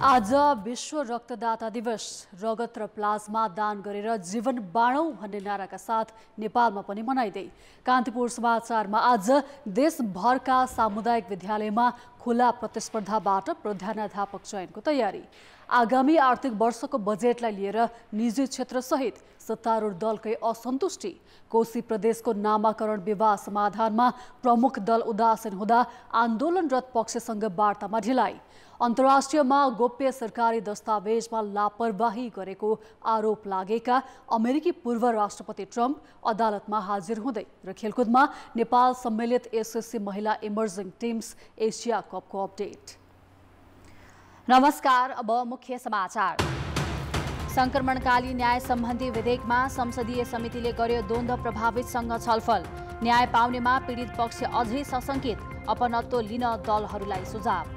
आज विश्व रक्तदाता दिवस। रगत र प्लाज्मा दान गरेर जीवन बाँडौं भन्ने नाराका साथ नेपालमा पनि मनाइदै कान्तिपुर समाचारमा आज देशभरका सामुदायिक विद्यालयमा खुला प्रतिस्पर्धाबाट प्रधानाध्यापक चयनको तयारी। आगामी आर्थिक वर्षको बजेटलाई लिएर निजी क्षेत्रसहित सत्तारूढ दलकै असन्तुष्टि। कोशी प्रदेशको नामाकरण विवाद समाधानमा प्रमुख दल उदासीन हुँदा आन्दोलनरत पक्षसँग वार्तामा ढिलाइ। अन्तर्राष्ट्रियमा गोप्य सरकारी दस्तावेजमा लापरवाही गरेको आरोप लागेका अमेरिकी पूर्व राष्ट्रपति ट्रम्प अदालतमा हाजिर हुँदै र खेलकुदमा नेपाल सम्मिलित एसएससी महिला इमर्जिङ टिम्स एसिया कपको अपडेट। नमस्कार, अब मुख्य समाचार। संक्रमणकालीन न्याय सम्बन्धी विधेयकमा संसदीय समितिले गर्यो द्वन्द्व प्रभावितसँग छलफल। न्याय पाउनेमा पीडित पक्ष अझै सशंकित, अपनत्व लिन दलहरूलाई सुझाव।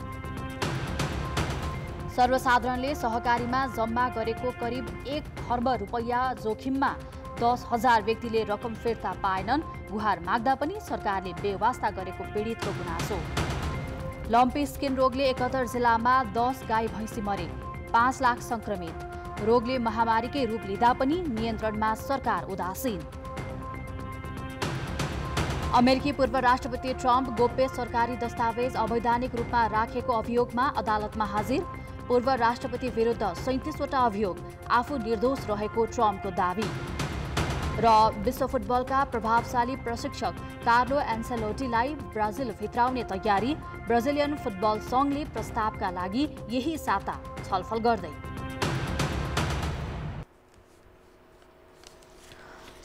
सर्वसाधारणले सहकारीमा जम्मा गरेको करिब 1 खर्ब रुपैयाँ जोखिममा 10,000 व्यक्तिले रकम फिर्ता पाएनन्। गुहार माग्दा पनि सरकारले बेवास्ता गरेको पीडितको गुनासो। लम्पी स्किन रोगले 71 जिल्लामा 10 गाई भैँसी मरे, 5 लाख संक्रमित। रोगले महामारीकै रूप लिँदा पनि नियन्त्रणमा सरकार उदासीन। अमेरिकी पूर्व राष्ट्रपति ट्रम्प गोप्य सरकारी दस्तावेज अवैधानिक रूपमा राखेको अभियोगमा अदालतमा हाजिर। पूर्व राष्ट्रपति विरुद्ध 37वटा अभियोग, आफू निर्दोष रहेको ट्रम्पको दावी। र विश्व फुटबलका प्रभावशाली प्रशिक्षक कार्लो एन्सेलोटीलाई ब्राजिल भित्राउने तयारी। ब्राजिलियन फुटबल संघले प्रस्तावका लागि यही साता छलफल गर्दै।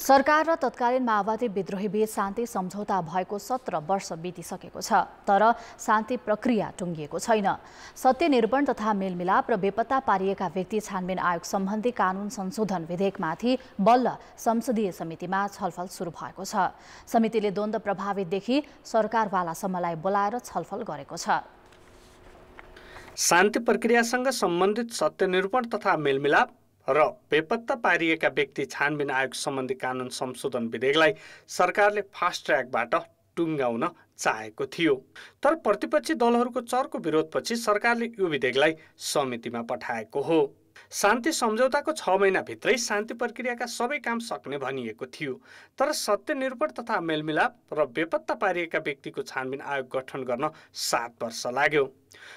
सरकार र तत्कालीन माओवादी विद्रोही बीच शान्ति सम्झौता भएको 17 वर्ष बितिसकेको छ, तर शान्ति प्रक्रिया टुङ्गिएको छैन। सत्य निरूपण तथा मेलमिलाप र बेपत्ता पारिएका व्यक्ति छानबिन आयोग सम्बन्धी कानुन संशोधन विधेयकमाथि बल्ल संसदीय समितिमा छलफल सुरु भएको छ। समितिले द्वन्द्व प्रभावितदेखि सरकारवालासम्मलाई बोलाएर छलफल गरेको छ। शान्ति प्रक्रियासँग सम्बन्धित सत्य निरूपण तथा मेलमिलाप र बेपत्ता पारिएका व्यक्ति छानबिन आयोग सम्बन्धी कानुन संशोधन विधेयकलाई सरकारले फास्ट ट्र्याकबाट टुङ्गाउन चाहेको थियो, तर प्रतिपक्षी दलहरूको चर्को विरोधपछि सरकारले यो विधेयकलाई समितिमा पठाएको हो। शान्ति सम्झौताको 6 महिनाभित्रै शान्ति प्रक्रियाका सबै काम सक्ने भनिएको थियो, तर सत्य निरूपण तथा मेलमिलाप र बेपत्ता पारिएका व्यक्तिको छानबिन आयोग गठन गर्न 7 वर्ष लाग्यो।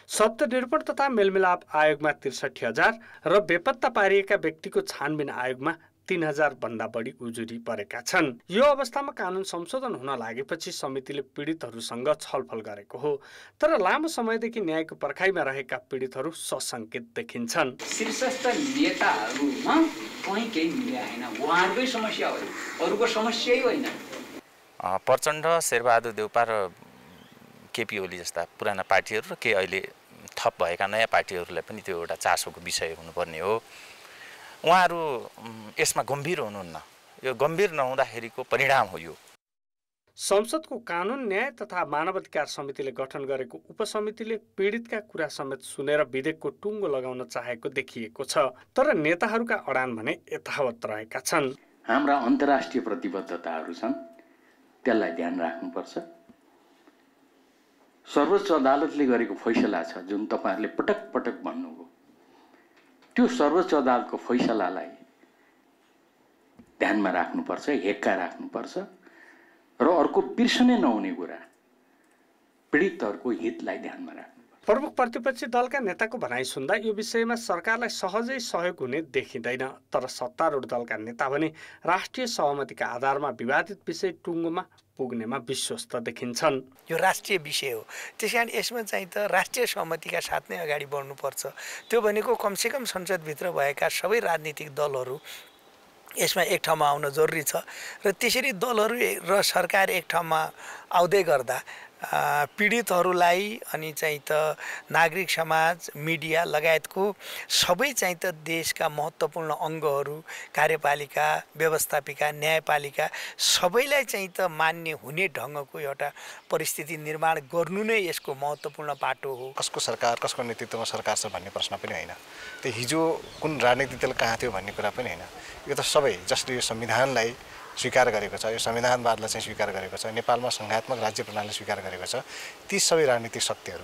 सत्य निरूपण तथा मेलमिलाप आयोगमा 63,000 र बेपत्ता पारिएका व्यक्तिको छानबिन आयोगमा 3,000 भन्दा बढी उजुरी परेका छन्। यो अवस्थामा कानुन संशोधन हुन लागेपछि समितिले पीडितहरूसँग छलफल गरेको हो, तर लामो समयदेखि न्यायको पर्खाइमा रहेका पीडितहरू सशंकित देखिन्छन्। शीर्षस्थ नेताहरूमा कहीँ केही मिल्या हैन, उहाँहरूकै समस्या हो, अरूको समस्यै होइन। प्रचण्ड, शेरबहादुर देउपा र केपी ओली जस्ता पुराना पार्टीहरू र के अहिले थप भएका नयाँ पार्टीहरूलाई पनि त्यो एउटा चासोको विषय हुनुपर्ने हो। उहाँहरू यसमा गम्भीर हुनुहुन्न, यो गम्भीर नहुँदाखेरिको परिणाम हो यो। संसदको कानुन, न्याय तथा मानवाधिकार समितिले गठन गरेको उपसमितिले पीडितका कुरा समेत सुनेर विधेयकको टुङ्गो लगाउन चाहेको देखिएको छ, तर नेताहरूका अडान भने यथावत रहेका छन्। हाम्रा अन्तर्राष्ट्रिय प्रतिबद्धताहरू छन्, त्यसलाई ध्यान राख्नुपर्छ। सर्वोच्च अदालतले गरेको फैसला छ, जुन तपाईहरुले पटक पटक भन्नुभयो, त्यो सर्वोच्च अदालतको फैसलालाई ध्यानमा राख्नुपर्छ, हेक्का राख्नुपर्छ र अर्को बिर्सनै नहुने कुरा पीडितहरूको हितलाई ध्यानमा राख्नुपर्छ। प्रमुख प्रतिपक्षी दलका नेताको भनाइ सुन्दा यो विषयमा सरकारलाई सहजै सहयोग हुने देखिँदैन, तर सत्तारूढ दलका नेता भने राष्ट्रिय सहमतिका आधारमा विवादित विषय टुङ्गोमा पुग्नेमा विश्वस्त देखिन्छन्। यो राष्ट्रिय विषय हो, त्यसकारण यसमा चाहिँ त राष्ट्रिय सहमतिका साथ नै अगाडि बढ्नुपर्छ। त्यो भनेको कमसेकम संसदभित्र भएका सबै राजनीतिक दलहरू यसमा एक ठाउँमा आउन जरुरी छ र त्यसरी दलहरू र सरकार एक ठाउँमा आउँदै गर्दा पीडितहरूलाई अनि चाहिँ त नागरिक समाज, मिडिया लगायतको सबै चाहिँ त देशका महत्त्वपूर्ण अङ्गहरू, कार्यपालिका, व्यवस्थापिका, न्यायपालिका सबैलाई चाहिँ त मान्य हुने ढङ्गको एउटा परिस्थिति निर्माण गर्नु नै यसको महत्त्वपूर्ण पाटो हो। कसको सरकार, कसको नेतृत्वमा सरकार छ भन्ने प्रश्न पनि होइन, त्यो हिजो कुन राजनीतिक दल कहाँ थियो भन्ने कुरा पनि होइन। यो त सबै जसले यो संविधानलाई स्वीकार गरेको छ, यो संविधानवादलाई चाहिँ स्वीकार गरेको छ, नेपालमा संघात्मक राज्य प्रणाली स्वीकार गरेको छ, ती सबै राजनीतिक शक्तिहरू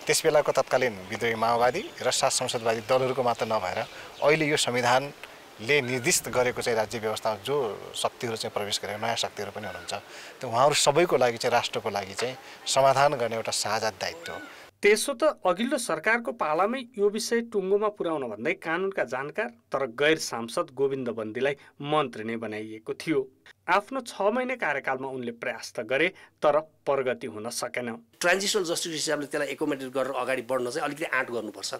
त्यसबेलाको तत्कालीन विद्रोही माओवादी र 7 संसदवादी दलहरूको मात्र नभएर अहिले यो संविधानले निर्दिष्ट गरेको चाहिँ राज्य व्यवस्थामा जो शक्तिहरू चाहिँ प्रवेश गरेको नयाँ शक्तिहरू पनि हुनुहुन्छ त्यो उहाँहरू सबैको लागि चाहिँ राष्ट्रको लागि चाहिँ समाधान गर्ने एउटा साझा दायित्व हो। त्यसो त अघिल्लो सरकारको पालामै यो विषय टुङ्गोमा पुर्याउन भन्दै कानुनका जानकार तर गैर सांसद गोविन्द बन्दीलाई मन्त्री नै बनाइएको थियो। आफ्नो 6 महिने कार्यकालमा उनले प्रयास त गरे तर प्रगति हुन सकेन। ट्रान्जिसनल जस्टिस हिसाबले त्यसलाई एकोमोडेट गरेर अगाडि बढ्न चाहिँ अलिकति आँट गर्नुपर्छ।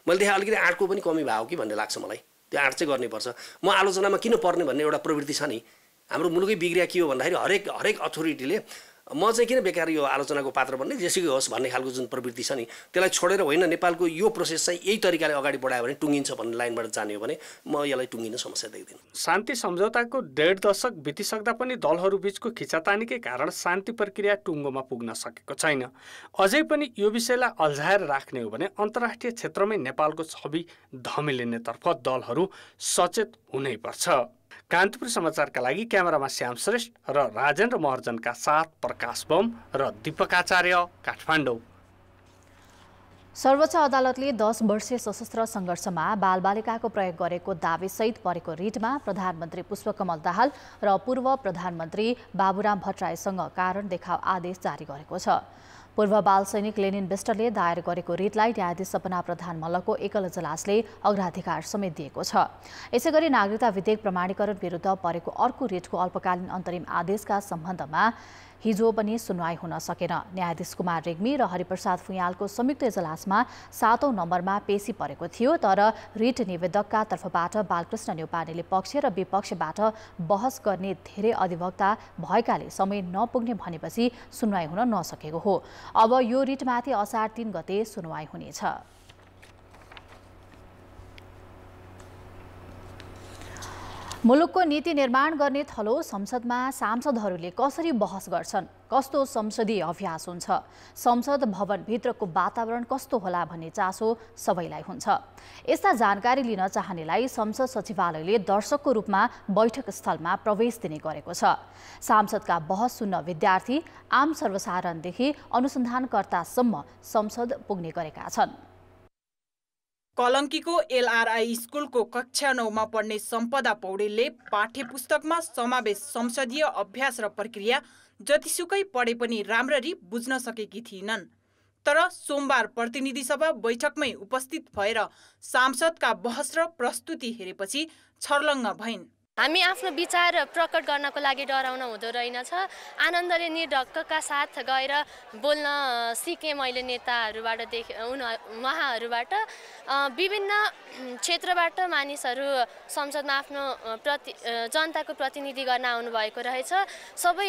मैले देखेँ अलिकति आँटको पनि कमी भयो कि भन्ने लाग्छ मलाई। त्यो आँट चाहिँ गर्नुपर्छ। म आलोचनामा किन पर्ने भन्ने एउटा प्रवृत्ति छ नि। हाम्रो मुलुकै बिग्रिया के हो भन्दाखेरि हरेक अथोरिटीले म चाहिँ किन बेकार यो आलोचनाको पात्र बन्ने जेसुकै होस् भन्ने खालको जुन प्रवृत्ति छ नि त्यसलाई छोडेर होइन नेपालको यो प्रोसेस चाहिँ यही तरिकाले अगाडि बढायो भने टुङ्गिन्छ भन्ने लाइनबाट जाने हो भने म यसलाई टुङ्गिन समस्या देख्दिनँ। शान्ति सम्झौताको 1.5 दशक बितिसक्दा पनि दलहरू बीचको खिचातानीकै कारण शान्ति प्रक्रिया टुङ्गोमा पुग्न सकेको छैन। अझै पनि यो विषयलाई अल्झाएर राख्ने हो भने अन्तर्राष्ट्रिय क्षेत्रमै नेपालको छवि धमिलिनेतर्फ दलहरू सचेत हुनैपर्छ। कान्तिपुर समाचारका लागि क्यामेरामा श्याम श्रेष्ठ र राजेन्द्र महर्जनका साथ प्रकाश बम र दीपक आचार्य, काठमाडौँ। सर्वोच्च अदालतले 10 वर्षीय सशस्त्र सङ्घर्षमा बालबालिकाको प्रयोग गरेको दाबीसहित परेको रिटमा प्रधानमन्त्री पुष्पकमल दाहाल र पूर्व प्रधानमन्त्री बाबुराम भट्टराईसँग कारण देखाउ आदेश जारी गरेको छ। पूर्व बाल सैनिक लेनिन विष्टले दायर गरेको रिटलाई न्यायाधीश सपना प्रधान मल्लको एकल इजलासले अग्राधिकार समेत दिएको छ। यसैगरी नागरिकता विधेयक प्रमाणीकरण विरुद्ध परेको अर्को रिटको अल्पकालीन अन्तरिम आदेशका सम्बन्धमा हिजो पनि सुनवाई हुन सकेन। न्यायाधीश कुमार रेग्मी र हरिप्रसाद फुयालको संयुक्त इजलासमा 7औं नम्बरमा पेशी परेको थियो, तर रिट निवेदकका तर्फबाट बालकृष्ण न्यौपानेले पक्ष र विपक्षबाट बहस गर्ने धेरै अधिवक्ता भएकाले समय नपुग्ने भनेपछि सुनवाई हुन नसकेको हो। अब यो रिटमाथि असार 3 गते सुनवाई हुनेछ। मुलुकको नीति निर्माण गर्ने थलो संसदमा सांसदहरूले कसरी बहस गर्छन्, कस्तो संसदीय अभ्यास हुन्छ, संसद भवनभित्रको वातावरण कस्तो होला भन्ने चासो सबैलाई हुन्छ। यस्ता जानकारी लिन चाहनेलाई संसद सचिवालयले दर्शकको रूपमा बैठक स्थलमा प्रवेश दिने गरेको छ। सांसदका बहस सुन्न विद्यार्थी, आम सर्वसाधारणदेखि अनुसन्धानकर्तासम्म संसद पुग्ने गरेका छन्। कलङ्कीको एलआरआई स्कुलको कक्षा 9 मा पढ्ने सम्पदा पौडेलले पाठ्यपुस्तकमा समावेश संसदीय अभ्यास र प्रक्रिया जतिसुकै पढे पनि राम्ररी बुझ्न सकेकी थिइनन्। तर सोमबार प्रतिनिधि सभा बैठकमै उपस्थित भएर सांसदका बहस र प्रस्तुति हेरेपछि छर्लङ्ग भइन्। हामी आफ्नो विचार प्रकट गर्नको लागि डराउन हुँदो रहेनछ। आनन्दले निर्धक्कका साथ गएर बोल्न सिकेँ मैले नेताहरूबाट उहाँहरूबाट। विभिन्न क्षेत्रबाट मानिसहरू संसदमा आफ्नो जनताको प्रतिनिधि गर्न आउनुभएको रहेछ।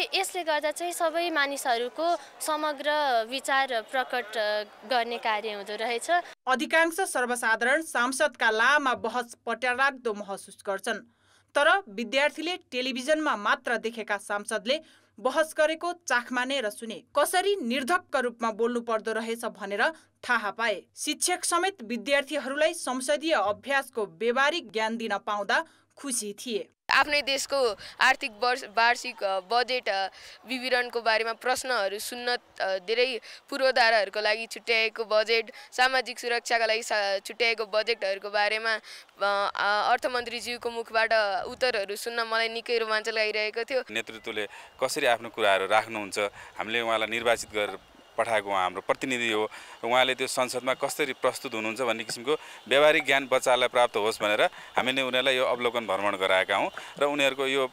यसले गर्दा चाहिँ सबै मानिसहरूको समग्र विचार प्रकट गर्ने कार्य हुँदो रहेछ। अधिकांश सर्वसाधारण सांसदका लामा बहस पट्यालाग्दो महसुस गर्छन्, तर विद्यार्थीले टेलिभिजनमा मात्र देखेका सांसदले बहस गरेको चाख मानेर सुने, कसरी निर्धक्क रूपमा बोल्नु पर्दो रहेछ भनेर थाहा पाए। शिक्षक समेत विद्यार्थीहरूलाई संसदीय अभ्यासको व्यावहारिक ज्ञान दिन पाउँदा खुसी थिए। आफ्नै देशको आर्थिक वार्षिक बजेट विवरणको बारेमा प्रश्नहरू सुन्न, धेरै पूर्वाधारहरूको लागि छुट्याएको बजेट, सामाजिक सुरक्षाका लागि छुट्याएको बजेटहरूको बारेमा अर्थमन्त्रीज्यूको मुखबाट उत्तरहरू सुन्न मलाई निकै रोमाञ्च लागिरहेको थियो। नेतृत्वले कसरी आफ्नो कुराहरू राख्नुहुन्छ, हामीले उहाँलाई निर्वाचित गरेर पठाएको हाम्रो प्रतिनिधि हो, उहाँले त्यो संसदमा कसरी प्रस्तुत हुनुहुन्छ भन्ने किसिमको व्यावहारिक ज्ञान बच्चालाई प्राप्त होस् भनेर हामीले उनीहरूलाई यो अवलोकन भ्रमण गराएका हौँ र उनीहरूको यो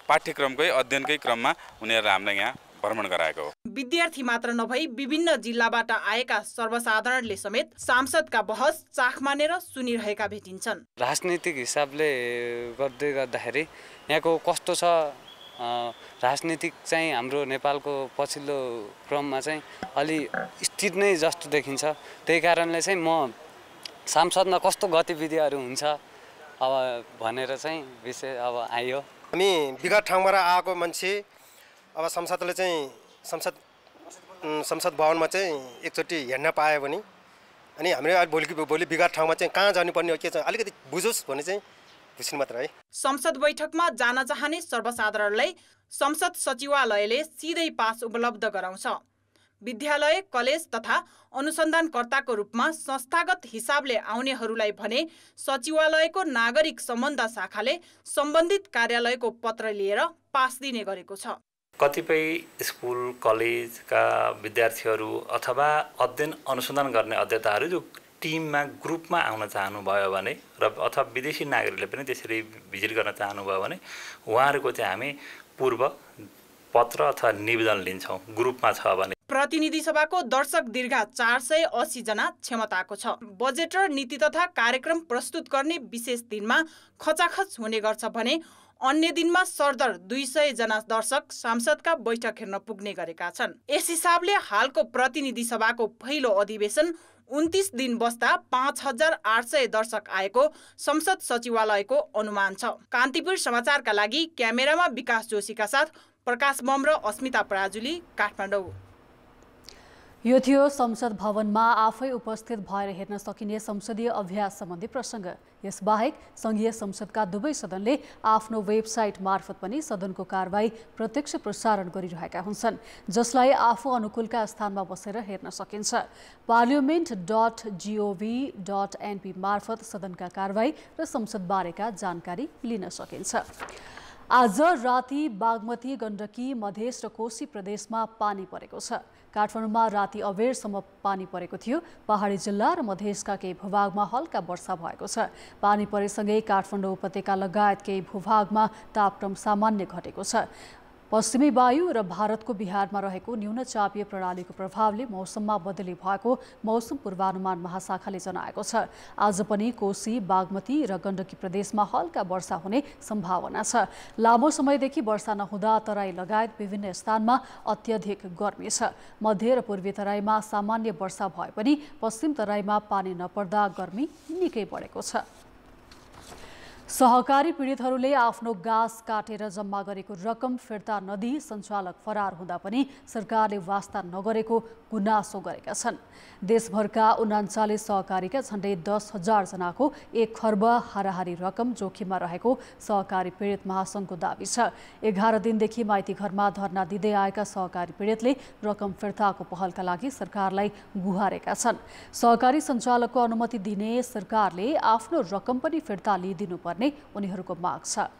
पाठ्यक्रमकै अध्ययनकै क्रममा उनीहरूलाई हामीलाई यहाँ भ्रमण गराएको हो। विद्यार्थी मात्र नभई विभिन्न जिल्लाबाट आएका सर्वसाधारणले समेत सांसदका बहस चाख मानेर सुनिरहेका भेटिन्छन्। राजनीतिक हिसाबले गर्दाखेरि यहाँको कस्तो छ, राजनीतिक चाहिँ हाम्रो नेपालको पछिल्लो क्रममा चाहिँ अलि स्थिर नै जस्तो देखिन्छ। त्यही कारणले चाहिँ म सांसदमा कस्तो गतिविधिहरू हुन्छ अब भनेर चाहिँ विषय अब आयो। हामी विगत ठाउँबाट आएको मान्छे अब संसदले चाहिँ संसद भवनमा चाहिँ एकचोटि हेर्न पायो भने अनि हामीले भोलि विगत ठाउँमा चाहिँ कहाँ जानुपर्ने हो के चाहिँ अलिकति बुझोस् भने चाहिँ बुझ्नु मात्र है। संसद बैठकमा जान चाहने सर्वसाधारणलाई संसद सचिवालयले सिधै पास उपलब्ध गराउँछ। विद्यालय, कलेज तथा अनुसन्धानकर्ताको रूपमा संस्थागत हिसाबले आउनेहरूलाई भने सचिवालयको नागरिक सम्बन्ध शाखाले सम्बन्धित कार्यालयको पत्र लिएर पास दिने गरेको छ। कतिपय स्कुल कलेजका विद्यार्थीहरू अथवा अध्ययन अनुसन्धान गर्ने अध्येताहरू जो टिममा ग्रुपमा आउन चाहनुभयो भने र अथवा विदेशी नागरिकले पनि त्यसरी भिजिट गर्न चाहनुभयो भने उहाँहरूको चाहिँ हामी पूर्व पत्र अथवा निवेदन लिन्छौँ ग्रुपमा छ भने। प्रतिनिधि सभाको दर्शक दीर्घ 480 जना क्षमताको छ। बजेट र नीति तथा कार्यक्रम प्रस्तुत गर्ने विशेष दिनमा खचाखच हुने गर्छ भने अन्य दिनमा सरदर 200 जना दर्शक सांसदका बैठक हेर्न पुग्ने गरेका छन्। यस हिसाबले हालको प्रतिनिधि सभाको पहिलो अधिवेशन 29 दिन बस्दा 5800 दर्शक आएको संसद सचिवालयको अनुमान छ। कान्तिपुर समाचारका लागि क्यामेरामा विकास जोशीका साथ प्रकाश बम र अस्मिता पराजुली, काठमाडौँ। यो थियो संसद भवनमा आफै उपस्थित भएर हेर्न सकिने संसदीय अभ्यास सम्बन्धी प्रसङ्ग। यसबाहेक संघीय संसदका दुवै सदनले आफ्नो वेबसाइट मार्फत पनि सदनको कारबाही प्रत्यक्ष प्रसारण गरिरहेका हुन्छन्, जसलाई आफू अनुकूलका स्थानमा बसेर हेर्न सकिन्छ। parliament.gov.np मार्फत सदनका कारबाही र संसदबारेका जानकारी लिन सकिन्छ। आज राति बागमती, गण्डकी, मधेस र कोशी प्रदेशमा पानी परेको छ। काठमाडौँमा राति अबेरसम्म पानी परेको थियो। पहाडी जिल्ला र मधेसका केही भूभागमा हल्का वर्षा भएको छ। पानी परेसँगै काठमाडौँ उपत्यका लगायत केही भूभागमा तापक्रम सामान्य घटेको छ। पश्चिमी वायु र भारतको बिहारमा रहेको न्यूनचापीय प्रणालीको प्रभावले मौसममा बदली भएको मौसम पूर्वानुमान महाशाखाले जनाएको छ। आज पनि कोशी, बागमती र गण्डकी प्रदेशमा हल्का वर्षा हुने सम्भावना छ। लामो समयदेखि वर्षा नहुँदा तराई लगायत विभिन्न स्थानमा अत्यधिक गर्मी छ। मध्य र पूर्वी तराईमा सामान्य वर्षा भए पनि पश्चिम तराईमा पानी नपर्दा गर्मी निकै बढेको छ। सहकारी पीडितहरूले आफ्नो गाँस काटेर जम्मा गरेको रकम फिर्ता नदिई सञ्चालक फरार हुँदा पनि सरकारले वास्ता नगरेको गुनासो गरेका छन्। देशभरका 39 सहकारीका झण्डै 10,000 जनाको 1 खर्ब हाराहारी रकम जोखिममा रहेको सहकारी पीडित महासङ्घको दाबी छ। 11 दिनदेखि माइती घरमा धरना दिँदै आएका सहकारी पीडितले रकम फिर्ताको पहलका लागि सरकारलाई गुहारेका छन्। सहकारी सञ्चालकको अनुमति दिने सरकारले आफ्नो रकम पनि फिर्ता लिइदिनुपर्ने उनीहरूको माग छ।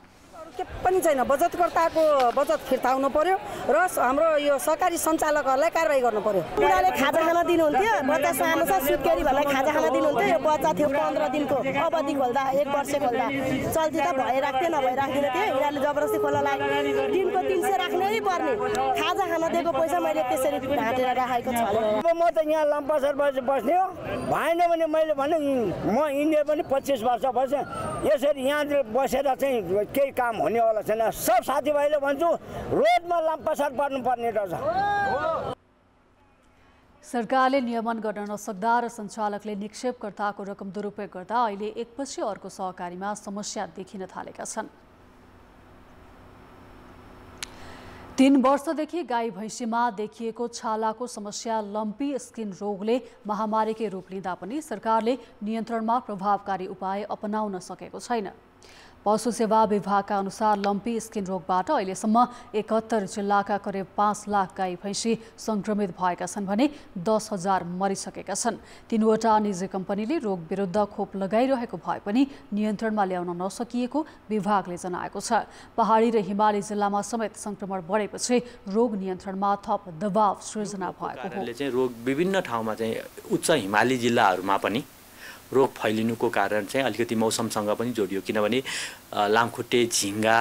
के पनि छैन, बचतकर्ताको बचत फिर्ता हुनु पर्यो र हाम्रो यो सहकारी सञ्चालकहरूलाई कारबाही गर्नु पर्यो। उनीहरूले खाजा खान दिनुहुन्थ्यो, बच्चा सानो छ सुत्केरीहरूलाई खाजा खान दिनुहुन्थ्यो। यो बच्चा थियो 15 दिनको अवधि खोल्दा 1 वर्ष खोल्दा चल्ती त भइराख्थ्यो नभइराख्दैन थियो। यिनीहरूले जबरजस्ती खोल्न लाग्यो। दिनको 300 राख्नै पर्ने, खाजा खान दिएको पैसा मैले त्यसरी ढाँटेर राखेको छ। अब म त यहाँ लम्पासर बस्ने हो, भएन भने मैले भने म इन्डिया पनि 25 वर्ष बसेँ। यसरी यहाँ बसेर चाहिँ केही काम हुनेवाला छैन। सब साथीभाइले भन्छु रोडमा लम्पासर पर्नुपर्ने रहेछ। सरकारले नियमन गर्न नसक्दा र सञ्चालकले निक्षेपकर्ताको रकम दुरुपयोग गर्दा अहिले एकपछि अर्को सहकारीमा समस्या देखिन थालेका छन्। 3 वर्षदेखि गाई भैँसीमा देखिएको छालाको समस्या लम्पी स्किन रोगले महामारीकै रूप लिँदा पनि सरकारले नियन्त्रणमा प्रभावकारी उपाय अपनाउन सकेको छैन। पशु सेवा विभागका अनुसार लम्पी स्किन रोगबाट अहिलेसम्म 71 जिल्लाका करिब 5 लाख गाई भैँसी संक्रमित भएका छन् भने 10,000 मरिसकेका छन्। 3वटा निजी कम्पनीले रोग विरुद्ध खोप लगाइरहेको भए पनि नियन्त्रणमा ल्याउन नसकिएको विभागले जनाएको छ। पहाडी र हिमाली जिल्लामा समेत संक्रमण बढेपछि रोग नियन्त्रणमा थप दबाव सृजना भएको हो। रोग विभिन्न ठाउँमा चाहिँ उच्च हिमाली जिल्लाहरूमा पनि रोग फैलिनुको कारण चाहिँ अलिकति मौसमसँग पनि जोडियो, किनभने लामखुट्टे, झिङ्गा,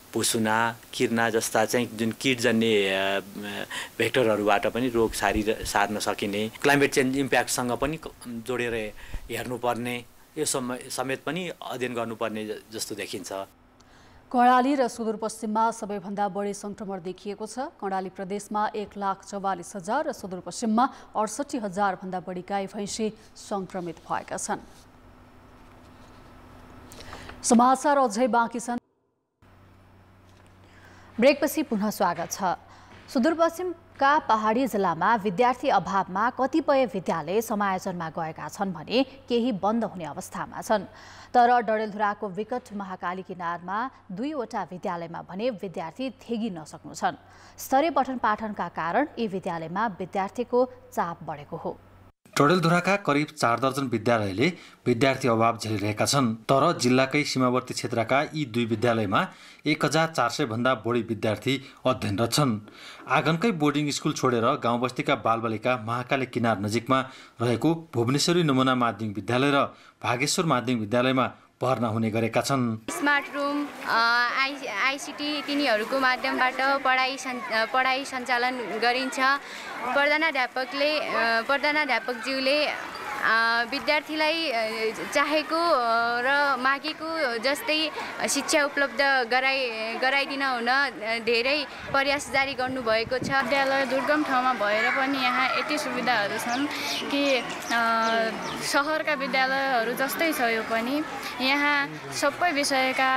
पुसुना, किर्ना जस्ता चाहिँ जुन कीटजन्य भेक्टरहरूबाट पनि रोग सार्न सकिने, क्लाइमेट चेन्ज इम्प्याक्टसँग पनि जोडेर हेर्नुपर्ने, यो समेत पनि अध्ययन गर्नुपर्ने जस्तो देखिन्छ। कर्णाली र सुदूरपश्चिममा सबैभन्दा बढी संक्रमण देखिएको छ। कर्णाली प्रदेशमा 1,44,000 र सुदूरपश्चिममा 68,000 भन्दा बढी गाई भैँसी संक्रमित भएका छन्। समाचार अझै बाँकी छन्। ब्रेकपछि पुनः स्वागत छ। सुदूरपश्चिमका पहाडी जिल्लामा विद्यार्थी अभावमा कतिपय विद्यालय समायोजनमा गएका छन् भने केही बन्द हुने अवस्थामा छन्। तर डडेलधुराको विकट महाकाली किनारमा 2वटा विद्यालयमा भने विद्यार्थी थेगी नसक्नु छन्। स्तरीय पठन पाठनका कारण यी विद्यालयमा विद्यार्थीको चाप बढेको हो। डडेलधुराका करिब 4 दर्जन विद्यालयले विद्यार्थी अभाव झेलिरहेका छन्। तर जिल्लाकै सीमावर्ती क्षेत्रका यी 2 विद्यालयमा 1400 भन्दा बढी विद्यार्थी अध्ययनरत छन्। आँगनकै बोर्डिङ स्कुल छोडेर गाउँबस्तीका बालबालिका महाकाली किनार नजिकमा रहेको भुवनेश्वरी नमुना माध्यमिक विद्यालय र भागेश्वर माध्यमिक विद्यालयमा भर्ना हुने गरेका छन्। स्मार्ट रुम, आइसिटी तिनीहरूको माध्यमबाट पढाइ सञ्चालन गरिन्छ। प्रधानाध्यापकज्यूले विद्यार्थीलाई चाहेको र मागेको जस्तै शिक्षा उपलब्ध गराइदिन हुन धेरै प्रयास जारी गर्नुभएको छ। विद्यालय दुर्गम ठाउँमा भएर पनि यहाँ यति सुविधाहरू छन् कि सहरका विद्यालयहरू जस्तै छ यो पनि। यहाँ सबै विषयका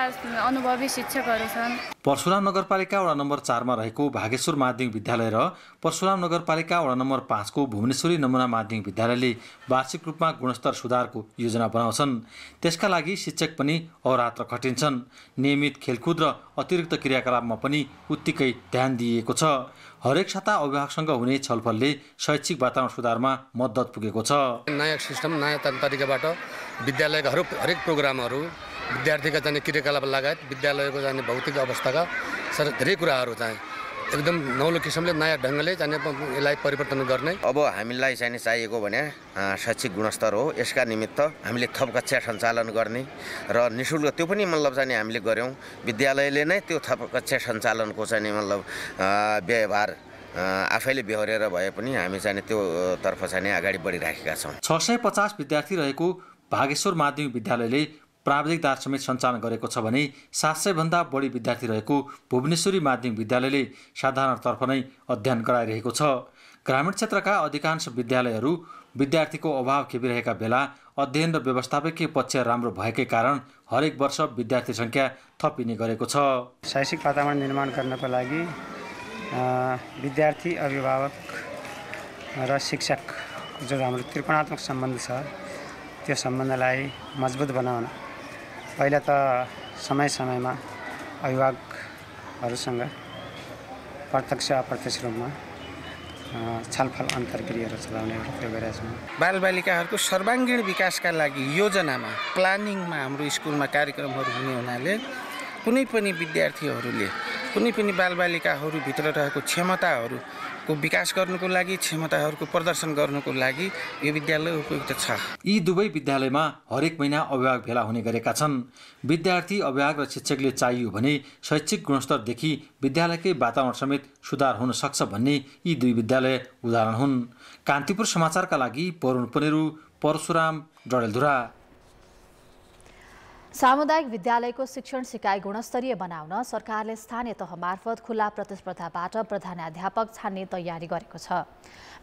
अनुभवी शिक्षकहरू छन्। परशुराम नगरपालिका वडा नम्बर 4 मा रहेको भागेश्वर माध्यमिक विद्यालय र परशुराम नगरपालिका वडा नम्बर 5 को भुवनेश्वरी नमुना माध्यमिक विद्यालयले वार्षिक रूपमा गुणस्तर सुधारको योजना बनाउँछन्। त्यसका लागि शिक्षक पनि अहोरात्र खटिन्छन्। नियमित खेलकुद र अतिरिक्त क्रियाकलापमा पनि उत्तिकै ध्यान दिइएको छ। हरेक साता अभिभावकसँग हुने छलफलले शैक्षिक वातावरण सुधारमा मद्दत पुगेको छ। नयाँ सिस्टम, नयाँ तरिकाबाट विद्यालयका हरेक प्रोग्रामहरू, विद्यार्थीका जाने क्रियाकलाप लगायत विद्यालयको जाने भौतिक अवस्थाका धेरै कुराहरू चाहिँ एकदम नौलो किसिमले नयाँ ढङ्गले चाहिँ यसलाई परिवर्तन गर्ने। अब हामीलाई चाहिँ चाहिएको भने शैक्षिक गुणस्तर हो। यसका निमित्त हामीले थप कक्षा सञ्चालन गर्ने र निःशुल्क त्यो पनि मतलब चाहिँ हामीले गऱ्यौँ। विद्यालयले नै त्यो थप कक्षा सञ्चालनको चाहिँ मतलब व्यवहार आफैले बेहोरेर भए पनि हामी चाहिँ त्यो तर्फ चाहिँ अगाडि बढिराखेका छौँ। 650 विद्यार्थी रहेको भागेश्वर माध्यमिक विद्यालयले प्राविधिक दार समेत सञ्चालन गरेको छ भने 700 भन्दा बढी विद्यार्थी रहेको भुवनेश्वरी माध्यमिक विद्यालयले साधारणतर्फ नै अध्ययन गराइरहेको छ। ग्रामीण क्षेत्रका अधिकांश विद्यालयहरू विद्यार्थीको अभाव खेपिरहेका बेला अध्ययन र व्यवस्थापकीय पक्ष राम्रो भएकै कारण हरेक वर्ष विद्यार्थी सङ्ख्या थपिने गरेको छ। शैक्षिक वातावरण निर्माण गर्नको लागि विद्यार्थी, अभिभावक र शिक्षक जो हाम्रो त्रिकोणात्मक सम्बन्ध छ त्यो सम्बन्धलाई मजबुत बनाउन पहिला त समय-समयमा अभिभावकहरूसँग प्रत्यक्ष अप्रत्यक्ष रूपमा छलफल अन्तर्क्रियाहरू चलाउने प्रयोग गरेका छौँ। बालबालिकाहरूको सर्वाङ्गीण विकासका लागि योजनामा, प्लानिङमा हाम्रो स्कुलमा कार्यक्रमहरू हुने हुनाले कुनै पनि विद्यार्थीहरूले, कुनै पनि बालबालिकाहरूभित्र रहेको क्षमताहरूको विकास गर्नुको लागि, क्षमताहरूको प्रदर्शन गर्नुको लागि यो विद्यालय उपयुक्त छ। यी दुवै विद्यालयमा हरेक महिना अभिभावक भेला हुने गरेका छन्। विद्यार्थी, अभिभावक र शिक्षकले चाहियो भने शैक्षिक गुणस्तरदेखि विद्यालयकै वातावरण समेत सुधार हुन सक्छ भन्ने यी 2 विद्यालय उदाहरण हुन्। कान्तिपुर समाचारका लागि परुण पनेरू, परशुराम, डडेलधुरा। सामुदायिक विद्यालयको शिक्षण सिकाइ गुणस्तरीय बनाउन सरकारले स्थानीय तह मार्फत खुला प्रतिस्पर्धाबाट प्रधानाध्यापक छान्ने तयारी गरेको छ।